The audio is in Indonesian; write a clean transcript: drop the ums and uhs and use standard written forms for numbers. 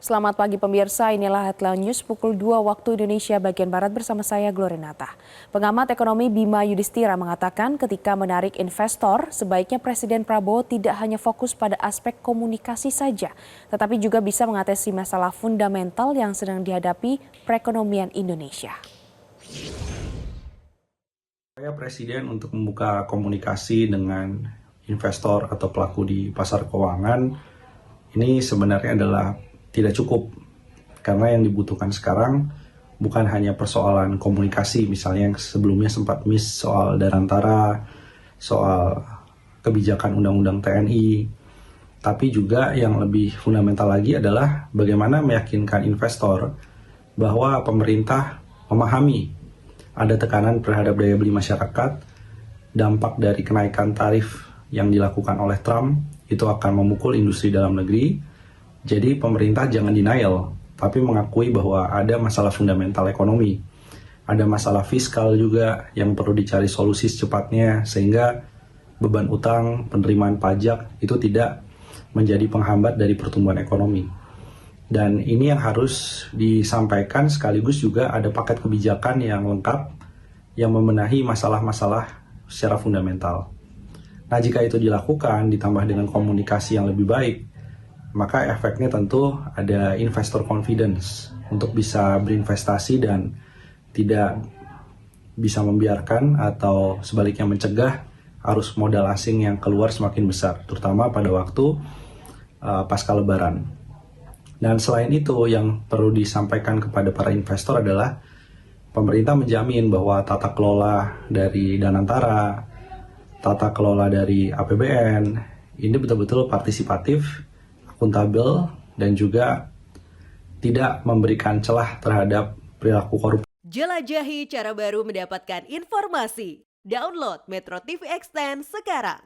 Selamat pagi pemirsa, inilah headline news pukul 2 waktu Indonesia bagian Barat bersama saya Glorinata. Pengamat ekonomi Bima Yudhistira mengatakan ketika menarik investor, sebaiknya Presiden Prabowo tidak hanya fokus pada aspek komunikasi saja, tetapi juga bisa mengatasi masalah fundamental yang sedang dihadapi perekonomian Indonesia. Saya Presiden untuk membuka komunikasi dengan investor atau pelaku di pasar keuangan ini sebenarnya adalah tidak cukup, karena yang dibutuhkan sekarang bukan hanya persoalan komunikasi, misalnya yang sebelumnya sempat miss soal Darantara, soal kebijakan Undang-Undang TNI, tapi juga yang lebih fundamental lagi adalah bagaimana meyakinkan investor bahwa pemerintah memahami ada tekanan terhadap daya beli masyarakat, dampak dari kenaikan tarif yang dilakukan oleh Trump itu akan memukul industri dalam negeri. Jadi pemerintah jangan denial, tapi mengakui bahwa ada masalah fundamental ekonomi. Ada masalah fiskal juga yang perlu dicari solusi secepatnya, sehingga beban utang, penerimaan pajak itu tidak menjadi penghambat dari pertumbuhan ekonomi. Dan ini yang harus disampaikan, sekaligus juga ada paket kebijakan yang lengkap yang membenahi masalah-masalah secara fundamental. Nah, jika itu dilakukan ditambah dengan komunikasi yang lebih baik, maka efeknya tentu ada investor confidence untuk bisa berinvestasi dan tidak bisa membiarkan atau sebaliknya mencegah arus modal asing yang keluar semakin besar, terutama pada waktu pasca Lebaran. Dan selain itu, yang perlu disampaikan kepada para investor adalah pemerintah menjamin bahwa tata kelola dari Danantara, tata kelola dari APBN, ini betul-betul partisipatif, akuntabel, dan juga tidak memberikan celah terhadap perilaku korupsi. Jelajahi cara baru mendapatkan informasi. Download Metro TV Extend sekarang.